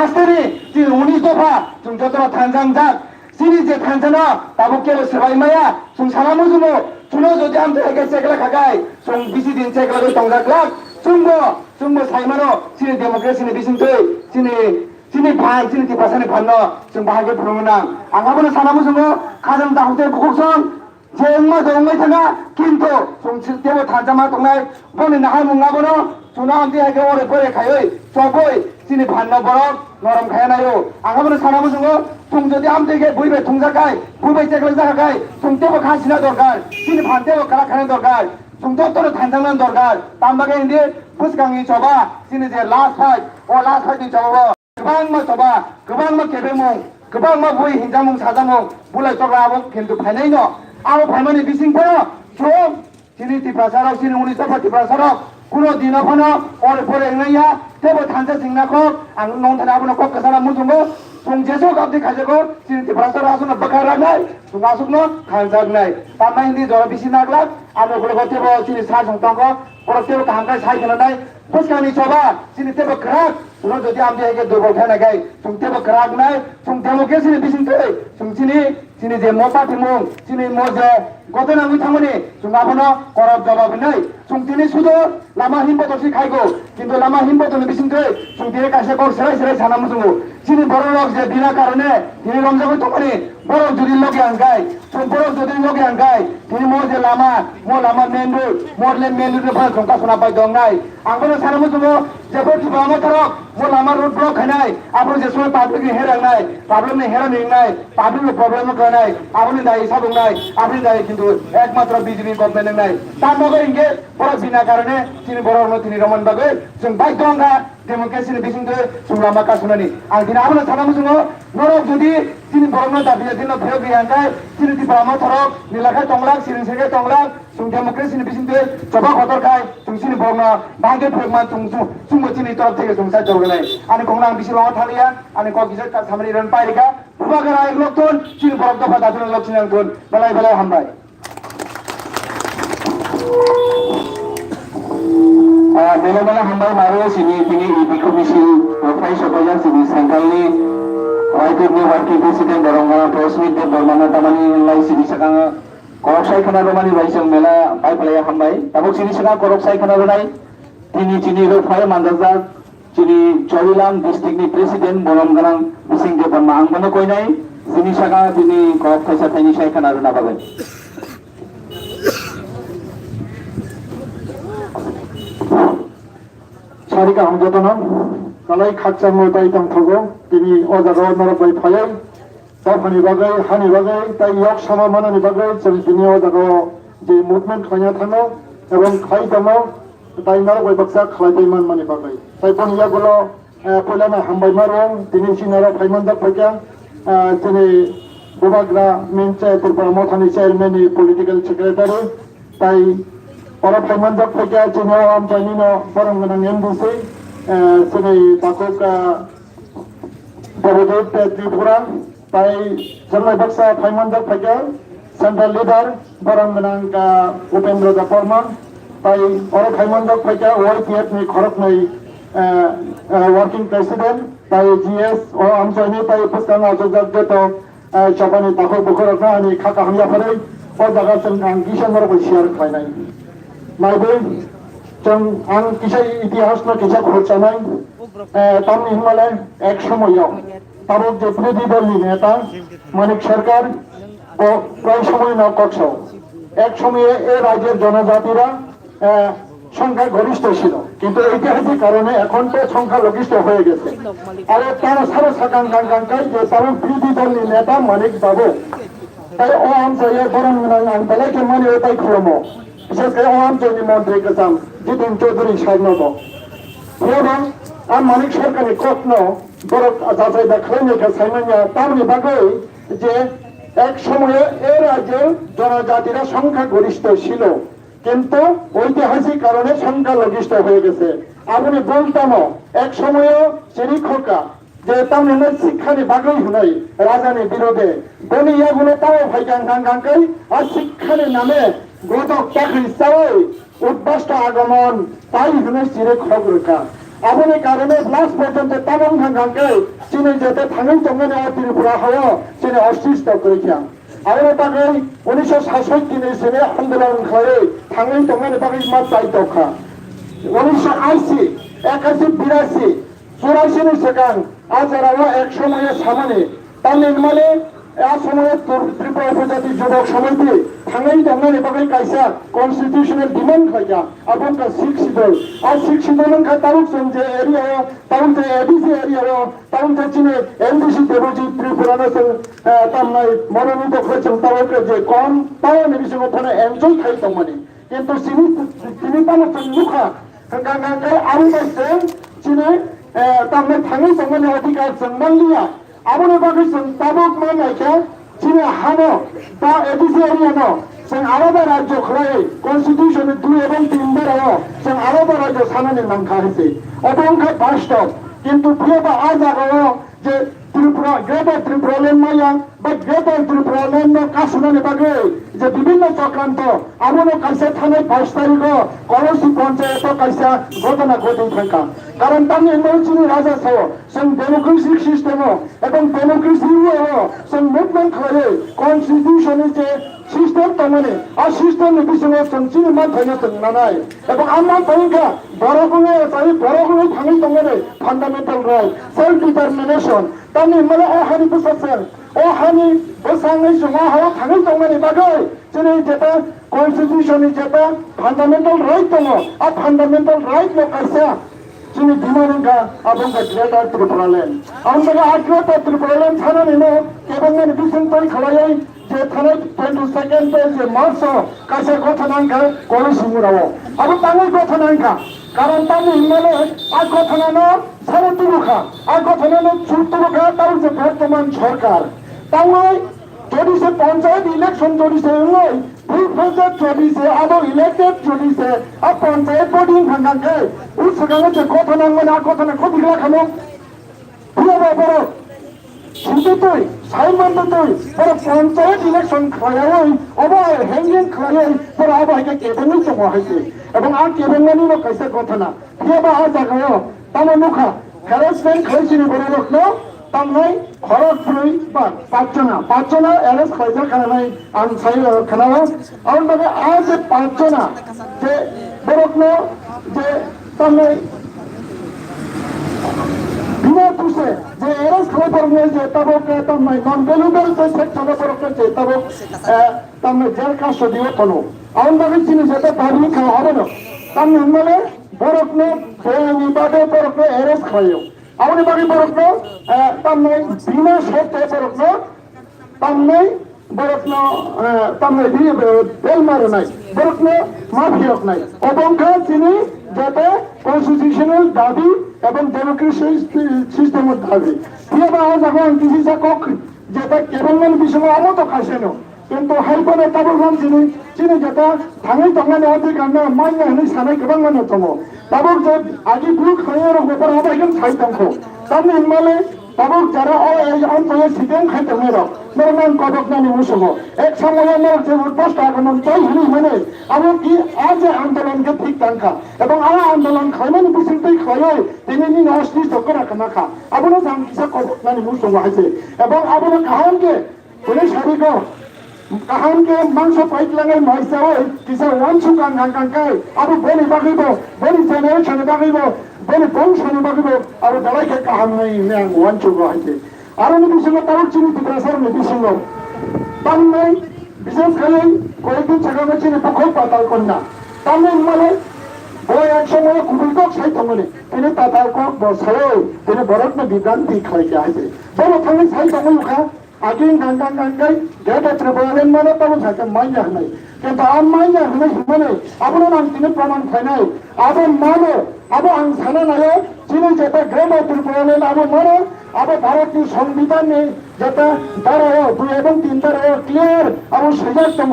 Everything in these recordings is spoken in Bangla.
লাস্টেরই যে 19 দফা जों যতটা থানজাংজাক সিনি যে থানজানো তাবো কেলো সবাই মায়া जों সালামু जुमो जुनो যদি আমতে হেগে চেকলা খাগাই जों বিসি দিন চেকলা টংজাকলাক जोंबो साइमानो सिनि डेमोक्रेसिनि बिसिंथै सिनि भान सिनि टिपासानि भाननो जों बाहागो फोरमायनां आंहाबो सानामु जुमो खाजों दाहुते बुखसं जेंमा दंमै थाङा किन्तु जों तेबो थाजामा दंनाय बनि नाहा मुङाबोनो जुना आमते हेगे ओरे बोरे खायै जबै सिनि भाननो बरक नरम खायानायो आंहाबो सानामु जुमो जों যদি আমতেगे बुइबे थुंजाखाय बुइबे चेकला जाखाय जों तेबो खासिना दरकार सिनि भानतेबो काला खाना दरकार जों तत्तरो थांजांनान दरकार तामबागे हिंदि फुसगांनि चबा सिनि जे लास्ट फाइट ओ लास्ट फाइटनि चबाबो गोबां चबा गोबां केबेमुं गोबां बुइ हिंजामुं साजामुं बुलाय चग्राबो खिन्थु फायनायनो आरो फायमानि बिसिंफोर जों सिनि टिप्रासाराव सिनि 19 दफा टिप्रासाराव कुनो दिनफोनो ओरै फोरोंनाया तेबो थांजा जेंनाखौ आं नंथानाबो कक कासारा मुजुंबो जों जेसो गाबदि खाजोखौ सिनि टिप्रासारा आसुना बखारानाय जों आसुकनो खांजागनाय तामाय हिंदि जरा बिसि नागलाक आरो गलगो तेबो सिनि सा संतांखौ परस्तेबो काहांखाय सायखनाय फुसकानि चबा सिनि तेबो खराक जों যদি আমते हेगे दुर्बल खानाय जों तेबो खराकनाय जों डेमोक्रेसिनि बिसिंथै जों सिनि जे मोपाति मुं सिनि मोजे गतना बिथांमोननि जों आबोनो करब जबाबनै जों दिनै सुदु लामा हिमबदसि खायगौ किन्तु लामा हिमबदनि बिसिंथै जों दिनै कासे गर सेराय सानामु जों सिनि बर'रक जे बिना कारणे दिनै रंजागै तमानि बर' जुदि लगे आंगाय जों बर' जुदि लगे आंगाय दिनै मो जे लामा मेन रोड मरले मेन रोड फा जों कासना बाय दंनाय आंबो सानामु जों जेबो टिबामा थारक मो लामा रोड ब्लक खानाय आबो जे सय पाब्लिकनि हेरांनाय पाब्लिकनि हेरांनाय पाब्लिकनि प्रब्लेम खानाय आबोनि दाय साबुंनाय आबोनि दाय किन्तु एकमात्र बीजेपी गभर्नमेंट नंनाय तामबागै इंगे बर' बिना कारणे दिनै बर' दिनै रमन बागै जों बाय दंगा डेमोक्रेसिनि बिसिंथै जों लामा कासुनानि आं दिनै आबोनो सानामु जों नरक जुदि दिनै बर'नो दाबि दिनै भय गैयांगाय दिनै टिबामा थारक निलाखाय तंलाक सिरिंसेगे तंलाक जों डेमोक्रेसिनि बिसिंथै जबा खदरखाय जों सिनि बर'नो बाहागो फोरमान जों दिनै तरफ থেকে जों साइड जरगनाय आनि कंना आं बिसिलाङाव थालिया आनि क गिजर का सामनि रन पाइरिका बुबागरा एक लक्तन सिनि बरफ दफा दादुन लक्सिनांगोन बेलाय हामबाय बेला हामबाय मारो सिनि दिनै इबि कमिसन फाइ सबाया सिनि सेंट्रेलनि आइटिनि वार्किं प्रेसिडेन्ट बरंगा प्रस्मित बर्माना तामानि लाई सिनि सागा करपसाय खाना रमानि बाइजों मेला बाइफलाया हामबाय ताबुक सिनि सागा करपसाय खाना रनाय दिनै रोफाय मानजाजाक दिनै चलिलाम डिस्ट्रिक्टनि प्रेसिडेन्ट बरम गोनां बिसिं देबरमा आंबोनो कयनाय सिनि सागा दिनै कप थाइसा थाइनि साय खाना रना बागै सारिका हमजतन कालाय खाकचामो ताइ तंथगो दिनै अजागाव नरबाय फायै ताफानि बागै हानि बागै ताइ यक सामा मानानि बागै जों दिनै अजागाव जे मुभमेन्ट खायना थाङो एबं खाय दङ ताइ नरबाय बक्सा खालायबायमोन मानि बागै ताइ बनियागुलो फैलाना हामबाय मारं दिनै सिनारा फाइमोनदा फायका दिनै बुबाग्रा मेन चायपुर मथानि चेयारमेननि पलिटिकल सेक्रेटारि ताइ और फाइमोनदा फायका दिनै आमपानिनो बरंगना एमडीसी दिनै ताकुक बरदेव त्रिपुरा ताइ जरनाय बक्सा फाइमोनदा फायका सेंट्रल लीडर बरंगना उपेन्द्र दापर्मा ताइ और फाइमोनदा फायका YPF नि खरकनै वर्किंग प्रेसिडेंट ताइ GS और आमचाइनि ताइ पुस्ताना आजोजाक जेतो चबानि ताको बुखरकना आनि खाका हामयाफारै और जागा जों आं किसानरबो शेयार खायनाय नायबो जों आं किसा इतिहासनो किसा खरचानाय तामनि हिमालय एक समयाव ताबुक जे विरोधी दलनि नेता मानिक सरकार प्राय समय न कक्षाव एक समय ए राज्येर जनजातिरा সংখ্যা গরিষ্ঠ ছিল কিন্তু ঐতিহাসিক কারণে এখন তো সংখ্যা লঘিষ্ঠ হয়ে গেছে আর তার সারা সাকান কাঙ্কাঙ্কাই যে তার বিরোধী দলের নেতা মানিক বাবু তাই ও অঞ্চলে বরং আনতালাকে মানে ওটাই খুলমো বিশেষ করে ও অঞ্চলের মন্ত্রী গেছাম জিতুন চৌধুরী সারনব এবং আর মানিক সরকারের কখনো বড় যাচাই দেখাইনিকা সাইমানিয়া তারনি বাগৈ যে এক সময়ে এ রাজ্যে জনজাতিরা সংখ্যা গরিষ্ঠ ছিল কিন্তু ঐতিহাসিক কারণে সংখ্যা লঘিষ্ঠ হয়ে গেছে আপনি বলতাম এক সময়ও শিক্ষকা যে তামনে শিক্ষানি বাগৈ হুনাই রাজানি বিরোধে বনিয়াগুলো তাও ভাইকাঙ্কাঙ্কাই আর শিক্ষানি নামে গত চাকরি চাওয়াই উদ্বাস্ত আগমন তাই হুনে চিরে খবরকা আবনি কারণে লাস্ট পর্যন্ত তাবং থাঙ্গাঙ্গে চিনি যেতে থাঙ্গি তঙ্গনে ত্রিপুরা হয় চিনি অস্তিত্ব করেছিলাম আবনি তাকে 1967 সালে আন্দোলন করে থাঙ্গি তঙ্গনে তাকে মাত চাই দখা 1980 81 82 84 সেকেন্ড আজরাও এক সময়ে সামনে তার নির্মাণে এক সময়ে ত্রিপুরা উপজাতি যুবক সমিতি থাঙ্গাই দঙ্গনে বাকি কাইসা কনস্টিটিউশনাল ডিমান্ড খাইয়া এবং কা শিক্ষিত আর শিক্ষিত নঙ্কা তারুক যে এরিয়া তারুক যে এডিসি এরিয়া তারুক যে চিনে এলডিসি দেবজি ত্রিপুরা নসল তামনাই মনোনীত হয়েছেন তারকে যে কম তাও নিবিসে ওখানে এনজয় খাই দঙ্গনে কিন্তু তিনি তার মুখা গাঙ্গাঙ্গাই আরো বাইছেন চিনে তামনে থাঙ্গাই দঙ্গনে অধিকার জন্মালিয়া আবনে বাকি তাবুক মানাইকে চিনে হানো তা এডিসি এরিয়া ন जों आलादा राज्य खलाय कन्स्टिट्यूशन 2 এবং 3 बाराव जों आलादा राज्य सानानि नाम खाहैसे अबंखा बास्तव किंतु फैबा आ जागाव जे त्रिपुरा ग्रेटर त्रिपुरालेण्ड माया बा ग्रेटर त्रिपुरालेण्ड कासुनानि बागै जे विभिन्न चक्रान्त आबनो काइसा थानाय 5 तारिख कलसी पञ्चायत काइसा घटना घटै थांका कारण तानि नौचिनि राजा छ जों डेमोक्रेटिक सिस्टेम এবং डेमोक्रेसि जों मुभमेन्ट खालाय कन्स्टिट्यूशननि जे সিস্টেম তমানে আর সিস্টেম বিষয়ে সঞ্চিত মাধ্যমে তংনানাই এবং আমরা পয়ঙ্কা বড়গুনে তাই বড়গুনে থাঙ্গি তঙ্গনে ফান্ডামেন্টাল রাইট সেলফ ডিটারমিনেশন তানি মানে অহানি বুঝছেন অহানি বসাঙ্গই জমা হওয়া থাঙ্গি তঙ্গনে বাগৈ যেনে যেটা কনস্টিটিউশনে যেটা ফান্ডামেন্টাল রাইট দङ আর ফান্ডামেন্টাল রাইট লকাইসা जोंनि बिमानंगा आबंगा ग्रेटर त्रिपुरालेण्ड आंबा ग्रेटर त्रिपुरालेण्ड थानानैनो केबंगानि बिसंतन खालायै जे थानाय 22 जे मार्च कासे गथनांका कलसिमुराव आरो तांगै गथनांका कारण तांनि हिमाले आ गथनानो सारतुरुखा आ गथनानो चुरतुरुखा तार जे बर्तमान सरकार तांगै যদি সে পঞ্চায়েত ইলেকশন যদি সে হই ফুল ফেজে যদি সে আবার ইলেক্টেড যদি সে আর পঞ্চায়েত বোর্ডিং ভাঙাকে ওই সেখানে যে কথা না মানে আর কথা না ক্ষতি রাখানো পুরো বড় শুধু তুই সাইমান তুই বড় পঞ্চায়েত ইলেকশন খাওয়াই অবয় হ্যাঙ্গিং খাওয়াই বড় আবহাওয়াকে কেবলই জমা হয়েছে এবং আর কেবলমানিরও কাছে কথা না ফেবা আর জায়গায় তামা মুখা হ্যারাসমেন্ট খাইছি বড় লোক না তামনাই খরচ ফুই বা পাঁচজনা এরেস খাইজা খানাই আন সাই খানাও আর মানে আজ পাঁচজনা যে বরকন যে তামনাই বিনা পুষে যে এরেস খাই পড়নে যে তাবক তামনাই নন ভ্যালুয়েবল যে সেক্টর বরকন যে তাবক তামনাই জেল কাজ দিও তনো আর মানে চিনি যেটা পাবলিক খাওয়া হবে না তামনাই মানে বরকন বেআইনি বাদে বরকন এরেস খাইও ಅವನ ಬಗ್ಗೆ ಬರಕ್ನು ತಮ್ಮ ಬಿನಾ ಶರ್ತೆ ಬರಕ್ನು ತಮ್ಮೈ ಬರಕ್ನು ತಮ್ಮ বেল মারে নাই বরকনো মাফি হোক নাই অবংখা চিনি যাতে কনস্টিটিউশনাল দাবি এবং ডেমোক্রেসি সিস্টেমের দাবি কিবা যখন কিছু যাকক যেটা কেবলমান বিষয় আমত খাইছেন কিন্তু হাইপনে তাবলমান চিনি যেটা থাঙै তঙ্গানে অধিকার না মান্য হলে সানাই গোबां মানে দङ তাবক যে আগে বুক খাইয়ে রকম আবাইকেন খাইতামখো তামনি ইনমালে তাবক যারা এই অঞ্চলে সিদেন খাইতামে রক নরমান কদকনানি মুসুগো এক সময়ে নর যে উৎপষ্ট আগমন চাই হলি মানে এবং কি আজ আন্দোলনকে ঠিক টাঙ্কা এবং আ আন্দোলন খাইমানি বিসিংতেই খাইয়ে তিনি নি নষ্টি সকরা খানাখা আবনো জাংকিসা কদকনানি মুসুগো আছে এবং আবনো কাহানকে পুলিশ হারিগো কাহানকে মাংস পাইতলাঙে মাইসাও কিসা ওয়ান সুকান গাঙ্গাঙ্গাই আবু বনি বাগিব বনি জেনারেশন বাগিব বনি বংশনি বাগিব আর দালাইকে কাহান নাই ন্যাং ওয়ান সুগো হাইতে আর নি বিসঙ্গ তারুক চিনি প্রেসার নি বিসঙ্গ তামনাই বিশেষ করে কয়েকদিন ছাগানো চিনি পক্ষই পাতাল কন্যা তামনাই মানে বই একসময় কুবিকক সাইতমনে তিনি তাতালকক বসায় তিনি বরত্ন বিভ্রান্তি খাইতে হাইতে বলো থাঙ্গি সাইতমুখা আগেই গাঙ্গাঙ্গাঙ্গাই গেটা ত্রিপুরালেন মানে তখন থাকে মাইয়া হনাই কিন্তু আম মাইয়া হনাই মানে আপনার নাম তিনি প্রমাণ খাই নাই আবার মানে আবার আং সানা নাই চিনি যেটা গ্রেটার ত্রিপুরালেন আবার মানে আবার ভারতীয় সংবিধানে যেটা 12 2 এবং 3 দ্বারা ক্লিয়ার আবার সেজাতম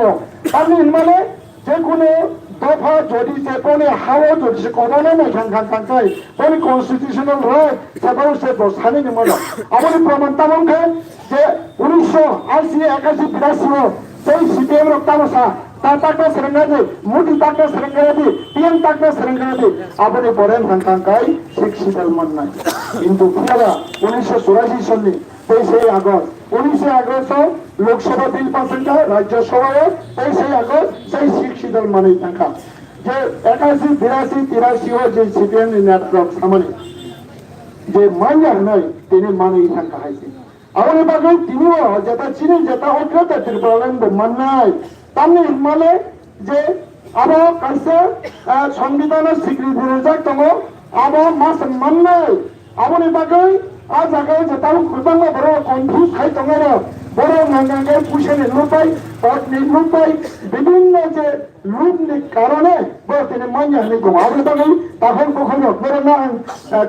আপনি মানে যে কোনো দফা যদি যে কোনো হাওয়া যদি সে কদনে নাই খাঙ্কাই বলি কনস্টিটিউশনাল রাইট সেটাও সে বসানি নিমল আমার প্রমাণ তামনকে যে 1980 81 82 সেই CPM রক্তামসা ta takna serengani mudi takna serengani piang takna serengani aboni poren hangkangkai শিক্ষিতল মন্নাই কিন্তু ফিরা 1984 সালে 23 August 19 August Lok Sabha bill pass হয়েছে রাজ্যসভায় 23 আগস্ট সেই শিক্ষিতল মানে থাকা যে 81 82 83 যে সিপিএম নেটওয়ার্ক সামনে যে মাইয়া নয় তিনি মানেই থাকা হয়েছে ಅವನ ಬಗ್ಗೆ ತಿನ್ನುವ ಜೊತೆ ಚೀನಿ ಜೊತೆ ಹೋಗ್ತಾ ತಿರ್ಕೊಳ್ಳಂದು ಮನ್ನಾಯ್ তামনি মানে যে আবো কাছে সংবিধানের স্বীকৃতি রয়েছে তঙ্গ আবো মাস মান্নাই আবনি বাকি আ জায়গায় যে তাও খুলবাঙ্গ বড় কনফিউজ খাই তঙ্গ বড় নাঙ্গাঙ্গে পুষে নির্লুপাই পট নির্লুপাই বিভিন্ন যে রূপনিক কারণে বড় তিনি মাইয়া নেই গো আবনি বাকি তখন কখনো বড় না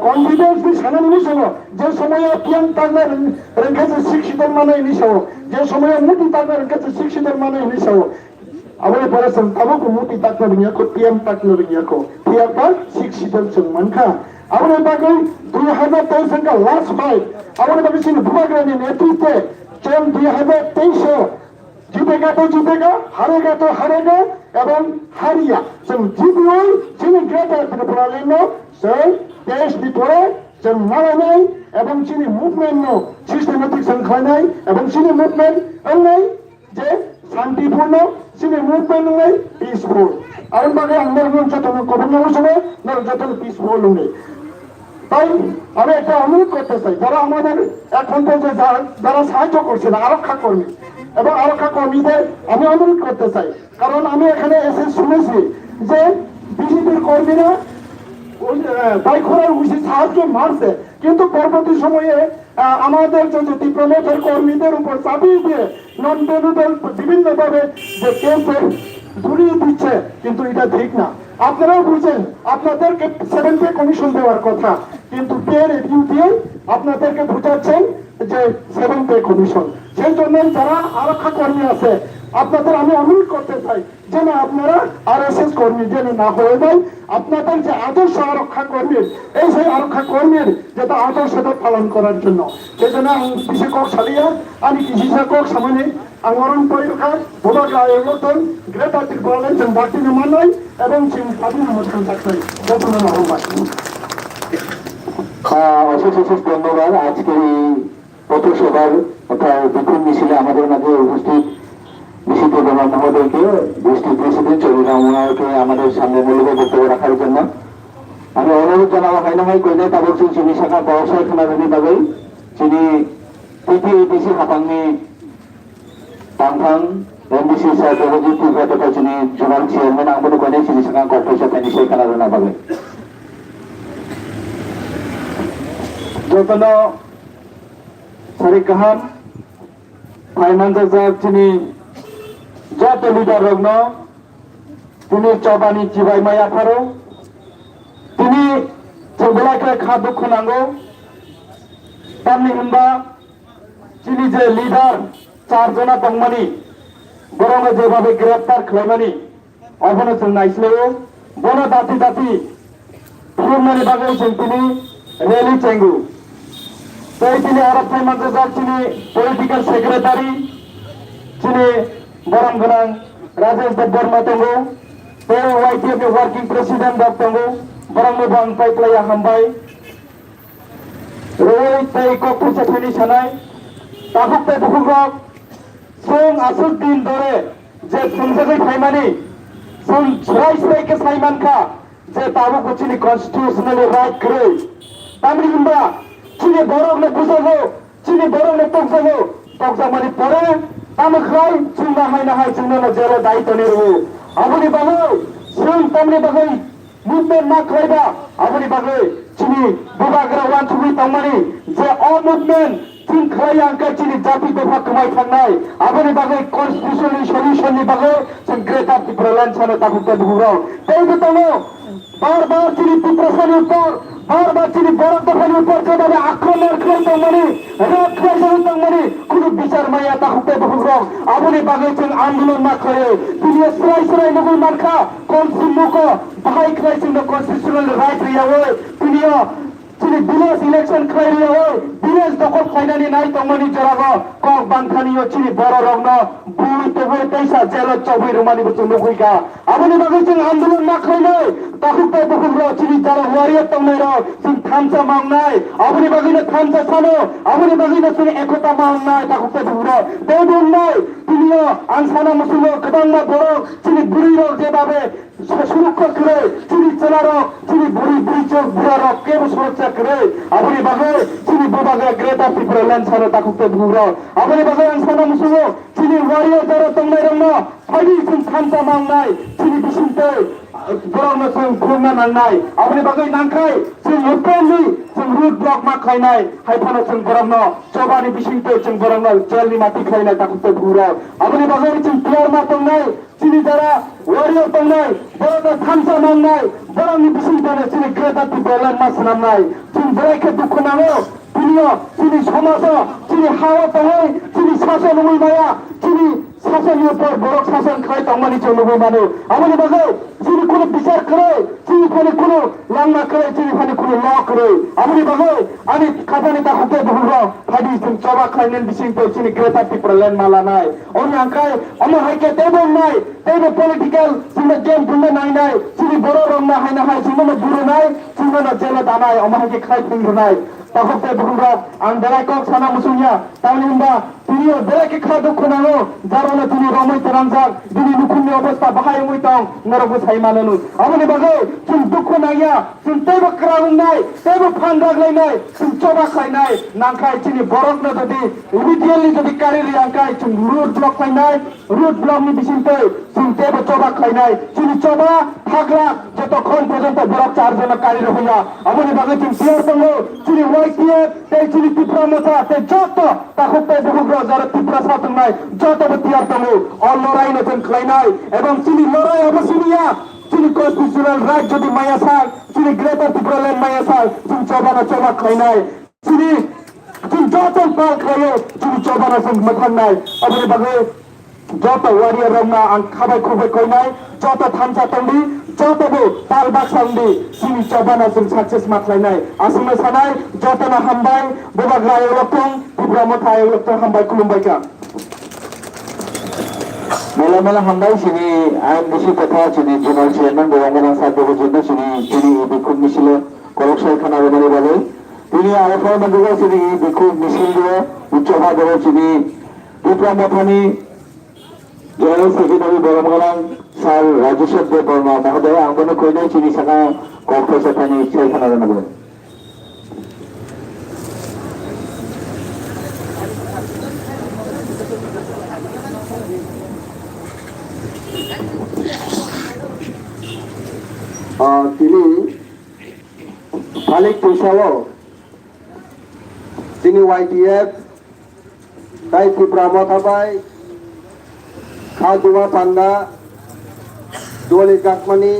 কনফিডেন্স বি সানা নিমিশন যে সময় পিয়ান তাগনা রেখেছে শিক্ষিত মানে নিশাও যে সময় মুটি তাগনা রেখেছে শিক্ষিত মানে নিশাও ಅವರ ಬರಸಂ ತಮಕು ಮೂಟಿ ತಾಕ್ನೋರಿಯಕೋ ಪಿಎಂ ತಾಕ್ನೋರಿಯಕೋ ಪಿಯಪ್ಪ ಶಿಕ್ಷಿತ ಸಂಮನ್ಖಾ ಅವರ ಬಗ್ಗೆ 2023 ಸಂಕ ಲಾಸ್ಟ್ ಫೈಟ್ ಅವರ ಬಗ್ಗೆ ಸಿನ ಭೂಭಾಗರನಿ ನೇತೃತ್ವ চল 2023 জিতেগা তো জিতেগা হারেগা তো হারেগা এবং হারিয়া जों জিতবই চিনি গ্রেটার ত্রিপুরালেন সেই দেশ ভিতরে जों মারানাই এবং চিনি মুভমেন্ট সিস্টেমেটিক সংখ্যানাই এবং চিনি মুভমেন্ট অন্যায় যে শান্তিপূর্ণ চিনি মুভমেন্ট নয় পিসফুল আরন বাগে আমার যত গভর্নর সময় না যত পিসফুল নেই তাই আমি একটা অনুরোধ করতে চাই যারা আমাদের এখন পর্যন্ত যারা সাহায্য করছেন আরক্ষা কর্মী এবং আরক্ষা কর্মীদের আমি অনুরোধ করতে চাই কারণ আমি এখানে এসে শুনেছি যে বিজেপির কর্মীরা বাইখোরার উচিত সাহায্য মারছে কিন্তু পরবর্তী সময়ে আমাদের যে ডিপ্লোমেটের কর্মীদের উপর চাপিয়ে দিয়ে নন বেলুদল বিভিন্নভাবে যে কেসে ধরিয়ে দিচ্ছে কিন্তু এটা ঠিক না আপনারাও বুঝেন আপনাদেরকে 7 পে কমিশন দেওয়ার কথা কিন্তু পে রিভিউ দিয়ে আপনাদেরকে বুঝাচ্ছেন যে 7 পে কমিশন সেই জন্য যারা আরক্ষা কর্মী আছে আপনাদের আমি অনুরোধ করতে চাই যেন আপনারা আরএসএস কর্মী যেন না হয়ে যায় আপনাদের যে আদর্শ আরক্ষা কর্মীর এই সেই আরক্ষা কর্মীর যেটা আদর্শটা পালন করার জন্য সেই জন্য বিশেষক সালিয়া আমি বিশেষক সামনে angwaran পরীক্ষা ভোটার আয়োজন গ্রেটার ত্রিপুরালেন जों বাকি নামাই এবং চিন স্বাধীন মতন থাকতে যতন আহ্বান অশেষ ধন্যবাদ আজকে এই পথসভার অর্থাৎ বিক্ষোভ মিছিলে আমাদের মাঝে উপস্থিত বিশিষ্ট জনাব মহোদয়কে ডিস্ট্রিক্ট প্রেসিডেন্ট চৌধুরী ওনাকে আমাদের সামনে মূল্যবান বক্তব্য রাখার জন্য আমি অনুরোধ জানাবো হয় না হয় কইলে তাবক সিং চিনি শাখা ব্যবসায় খানাগুলি বাগৈ চিনি পিপিএটিসি হাপাংনি তাংথাং এমডিসি সাইকোলজি টিভাটা চিনি জোনাল চেয়ারম্যান আঙ্গুলি কইলে চিনি শাখা কর্পোরেশন তাই সেই খানাগুনা বাগৈ যতন সারি কাহাম ফাইনান্স চিনি যত লিডার রগ্ন তিনি চবানি জিবাই মায়া ফারো তিনি যেগুলাকে খা দুঃখ নাঙ্গো তামনি হিমবা চিনি যে লিডার 4 জনা দংমানি বরং যেভাবে গ্রেপ্তার খাইমানি অবনো जों নাইসলেও বড় দাতি দাতি ফুরমানি বাগৈ जों তিনি রেলি চেঙ্গু তাই তিনি আরব ফাইনান্স চিনি পলিটিক্যাল সেক্রেটারি চিনি বরং গনাং রাজেশ দেববর্মা তঙ্গো তো ওয়াইটিএফ ওয়ার্কিং প্রেসিডেন্ট দক তঙ্গো বরং বং পাইপ্লাইয়া হামবাই রই তাই ককপুরসা ফেনি সানাই তাহুক তাই বুকুরক जों আসুক দিন ধরে যে সংসদে ফাইমানি जों ছড়াই কে সাইমানখা যে তাবুক চিনি কনস্টিটিউশনাল রাইট করে তামরি হিমবা চিনি বরংনে বুঝাবো চিনি বরংনে তকজাবো তকজামানি পরে তামখাই চিন্তা হয় না হয় চিন্তা জেলে দায়িত্ব নেবো আপনি বাগৈ जों তামনি বাগৈ মুভমেন্ট না খাইবা আপনি বাগৈ চিনি বুবাগ্রা ওয়ান থুবি তামানি যে অ মুভমেন্ট চিন খাই আঙ্কা চিনি জাতি দফা কমাই থাকনাই আপনি বাগৈ কনস্টিটিউশনাল সলিউশননি বাগৈ जों গ্রেটার ত্রিপুরাল্যান্ড সানে তাকুতে বুহুরাও তাই তো বারবার চিনি ত্রিপুরাসানি উপর বারবার চিনি বড় দফানি উপর যেভাবে আক্রমণ খাইতে মানে রেপ খাইতে মানে কোনো বিচার মাইয়া তাকুতে বুহুরাও আপনি বাগৈ जों আন্দোলন না করে তিনি সরাই নগর মানখা কনস্টিটিউশনকে বাহাই খাইছেন কনস্টিটিউশনাল রাইট রিয়াও তিনিও চিনি বিলেজ ইলেকশন খাইরিয়াও বিলেজ দখল খাইনানি নাই তমনি জরাগো কক বানখানিও চিনি বড় রগ্ন বুই তবুই তেইসা জেল চবই রুমানি বুচুং নুকুইকা আবনি বাগै जों আন্দোলন মাখাইলে তাকুতে বুকুগ্র চিনি যারা ওয়ারিয়ার তমনাইর जों थामसा मावनाय आबनि बागैनो थामसा सानो आबनि बागैनो जों एकता मावनाय ताकुते बुकुग्र बे बुंनाय तिनियो आं साना मुसुलो गोबांना बर' चिनि बुरिरो जेबाबे सुरक्षा करे चिनि चलारो चिनि बुरि बुरिचो बुरारो केबो सुरक्षा करे आबनि बागै चिनि बुबागा ग्रेटा पिपरा लन सानो ताकुते बुकुग्र आबनि बागै आं साना मुसुलो चिनि वारियार जारा तंनाय रंनो फाइदि जों थामसा मावनाय चिनि बिसिंते बर'नो जों खुलना नांनाय आबनि बागै नांखाय जों ओपनलि जों रुट ब्लक मा खायनाय हायफानो जों बर'नो जबानि बिसिंते जों बर'नो जेलनि माथि खायनाय ताकुते बुकुग्र आबनि बागै जों क्लियर मा तंनाय चिनि जारा वारियार तंनाय बर'नो थामसा मावनाय बर'नि बिसिंते चिनि ग्रेटा पिपरा लन मा सानामनाय जों बरायखे दुखु नाङो तिनियो चिनि समाजो चिनि हावा तंनाय चिनि सासन उइमाया चिनि शासन ऊपर बरक शासन खाई तंगमानि जों लुबै मानो आबनि बागै चिनि कोनो बिचार करे चिनि फानि कोनो लांना करे चिनि फानि कोनो ल करे आबनि बागै आनि खातानि ताकुते बुकुग्र फाइदि जों चबा खायनेन बिसिंते चिनि ग्रेटा पिपरा लन मा लानाय अनि आंखाय अमो हायके तेबो नाय तेबो पॉलिटिकल जोंनो गेम बुंनो नायनाय चिनि बर' रंना हायना हाय जोंनो बुरुनाय जोंनो जेल दानाय अमो हायके खाय फुंरुनाय ताकुते बुकुग्र आं बेलायকক साना मुसुनिया तानि होनबा तिनियो बेलायके खा दुखु नाङो जारनो तिनि रमै तरांजाक दिनि नुखुमनि अबस्था बाहाय मुइतं नरगु साइमाननु आबनि बागै जों दुखु नाया जों तेबो क्राउनाय तेबो फान रागलायनाय जों चबा खायनाय नांखाय चिनि बरकनो जदि इमिडियेटलि जदि कारिरि आंखाय जों रुट ब्लक खायनाय रुट ब्लकनि बिसिंते जों तेबो चबा खायनाय चिनि चबा फाग्ला जतक्षण पर्यन्त बरक चारजना कारिरि हइया आबनि बागै जों क्लियर दङो चिनि वाइटिएफ ते चिनि टिप्रा मथा ते जत ताकुते बुकुग्र जारा टिप्रा सातंनाय जतबो तियार दङो अ लड़ाइनो जों खायनाय एबं चिनि लड़ाइ अबसिनिया चिनि कन्स्टिट्यूशनल राइट जदि मायासाल चिनि ग्रेटर पिपरा लन मायासाल जों चबाना चबा खायनाय चिनि जों जतन पाल खायो चिनि चबाना जों मथाननाय आबनि बागै जत वारियार रंना आं खाबाय खुबाय खायनाय जत थामसा तंदि जतबो पाल बाक्सांदि चिनि चबाना जों सक्सेस माख्लायनाय आसंनो सानाय जतना हामबाय बोबाग्रा एवलक्तं पिपरा मथा एवलक्तं हामबाय खुलुमबायका मेला मेला हामबाय चिनि आयन बिसि कथा चिनि जनरल चेयरमैन बरंगना साध्यको जন্য चिनि बिक्षोभ मिছিলে कलकसाय खाना रमानि बागै তিনি আরেফার মধ্যে চিনি বিক্ষোভ মিছিল দিয়ে উচ্চভা দেব চিনি ত্রিপুরা মথানি জেনারেল সেক্রেটারি বরমগলাং স্যার রাজেশ্বর দেব বর্মা মহোদয় আঙ্গনে কইনাই চিনি সানা কক্ষ সেখানে ইচ্ছাই খানা জানাবেন তিনি Malik Tusawo Sini YTF Tai Tipra Mothabai Khaduma Panda Doli Kakmani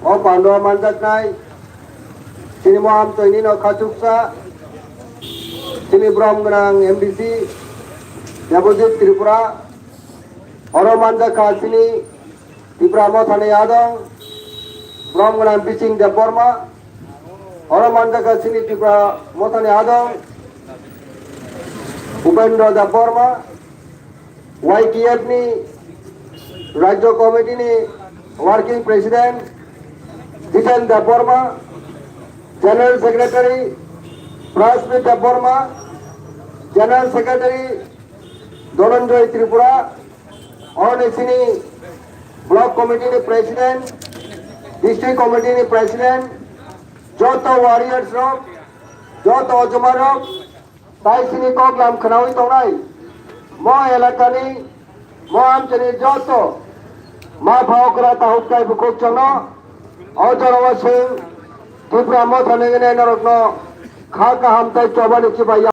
O Pandwa Manjaknai Sini Moham Toinino Khachuksa Sini Brahmanang MDC Deposit Tripura Oro Manjaka Sini Tipra Mothane Yadong Brahmanang Biching Deborma Oro Manjaka Sini Tipra Mothane Yadong Upendra Deborma YTF ni Rajya Committee ni Working President Jitan Deborma General Secretary Prasmit Deborma General Secretary Donanjoy Tripura Oro Sini Block Committee ni President District Committee ni President Joto Warriors Rock Joto Ojomar Rock Tai Sini Kok Lam Khanawi Tongnai Mo Elakani Mo Amchani Joto Ma Bhaokra Tahukkai Bukuk Changno Ojarawa Singh Tripura Mothane Narokno Khaka Hamtai Chobani Chibaya